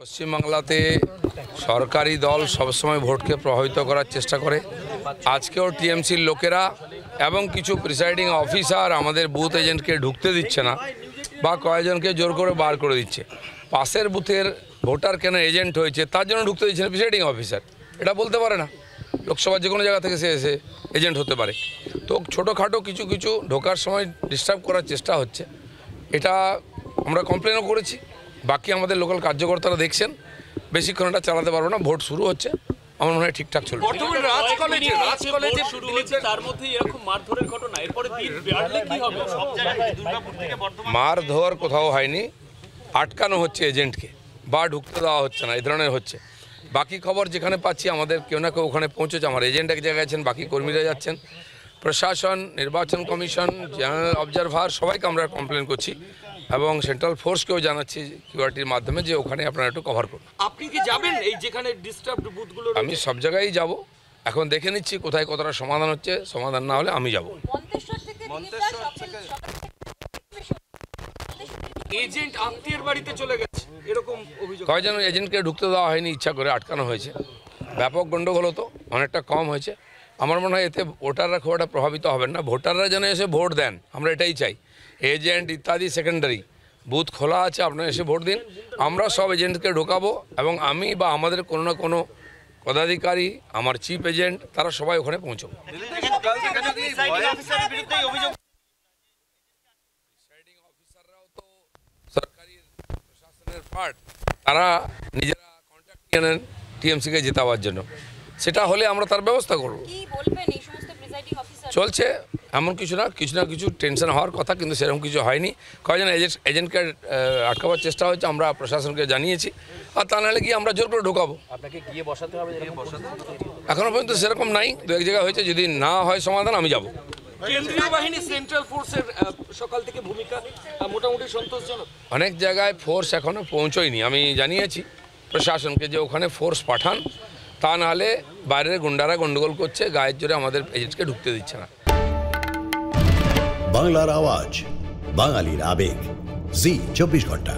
পশ্চিমবাংলাতে সরকারি দল সবসময় ভোটকে প্রভাবিত করার চেষ্টা করে। আজকেও টিএমসির লোকেরা এবং কিছু প্রিসাইডিং অফিসার আমাদের বুথ এজেন্টকে ঢুকতে দিচ্ছে না বা কয়েকজনকে জোর করে বার করে দিচ্ছে। পাশের বুথের ভোটার কেন এজেন্ট হয়েছে তার জন্য ঢুকতে দিচ্ছে না প্রিসাইডিং অফিসার, এটা বলতে পারে না। লোকসভার যে কোনো জায়গা থেকে সে এসে এজেন্ট হতে পারে। তো ছোটোখাটো কিছু কিছু ঢোকার সময় ডিস্টার্ব করার চেষ্টা হচ্ছে, এটা আমরা কমপ্লেনও করেছি। বাকি আমাদের লোকাল কার্যকর্তারা দেখছেন, বেশিক্ষণ এটা চালাতে পারবো না, ভোট শুরু হচ্ছে, আমার মনে হয় ঠিকঠাক চলবে। মারধর কোথাও হয়নি, আটকানো হচ্ছে এজেন্টকে বা ঢুকতে দেওয়া হচ্ছে না, এই ধরনের হচ্ছে। বাকি খবর যেখানে পাচ্ছি আমাদের কেউ না কেউ ওখানে পৌঁছেছে। আমার এজেন্ট এক জায়গায় আছেন, বাকি কর্মীরা যাচ্ছেন। প্রশাসন, নির্বাচন কমিশন, জেনারেল অবজারভার সবাইকে আমরা কমপ্লেন করছি এবং সেন্ট্রাল ফোর্সকেও জানাচ্ছি কিউআরটির মাধ্যমে যে ওখানে আপনারা একটু কভার করুন। আপনি কি যাবেন এই যেখানে ডিস্টার্বড বুথগুলো? আমি সব জায়গায় যাব, এখন দেখে নিচ্ছি কোথায় কতটা সমাধান হচ্ছে। সমাধান না হলে আমি যাব। এজেন্ট আত্মীয়ের বাড়িতে চলে গেছে এরকম অভিযোগ। কয়েকজন এজেন্টকে ঢুকতে দেওয়া হয়নি, ইচ্ছা করে আটকানো হয়েছে। ব্যাপক গণ্ডগোল হতো, অনেকটা কম হয়েছে। আমার মনে হয় এতে ভোটাররা খুব একটা প্রভাবিত হবেন না। ভোটাররা যেন এসে ভোট দেন, আমরা এটাই চাই। এজেন্ট ইত্যাদি সেকেন্ডারি, বুথ খোলা আছে, আপনারা এসে ভোট দিন। আমরা সব এজেন্টকে ঢোকাবো এবং আমি বা আমাদের কোনো না কোনো পদাধিকারী, আমার চিফ এজেন্ট, তারা সবাই ওখানে পৌঁছবো। সরকারি প্রশাসনের পার্ট, তারা নিজেরা কন্ট্যাক্ট নিয়ে নেন টিএমসিকে জেতাবার জন্য। সেটা হলে আমরা তার ব্যবস্থা করব। চলছে, এমন কিছু না কিছু টেনশন হওয়ার কথা, কিন্তু সেরকম কিছু হয়নি। কয়েকজন এজেন্টকে আটকাবার চেষ্টা হচ্ছে, আমরা প্রশাসনকে জানিয়েছি। আর তা নাহলে গিয়ে আমরা জোর করে ঢোকাবো। আপনাকে গিয়ে বসাতে হবে? এখনও পর্যন্ত সেরকম নাই, দু এক জায়গায় হয়েছে। যদি না হয় সমাধান, আমি যাব। কেন্দ্রীয় বাহিনী, সেন্ট্রাল ফোর্সের সকাল থেকে ভূমিকা মোটামুটি সন্তোষজনক। অনেক জায়গায় ফোর্স এখনও পৌঁছয়নি। আমি জানিয়েছি প্রশাসনকে যে ওখানে ফোর্স পাঠান, তা নাহলে বাইরের গুন্ডারা গন্ডগোল করছে, গায়ের জোরে আমাদের এজেন্টকে ঢুকতে দিচ্ছে না। বাংলার আওয়াজ, বাঙালির আবেগ, জি 24 ঘন্টা।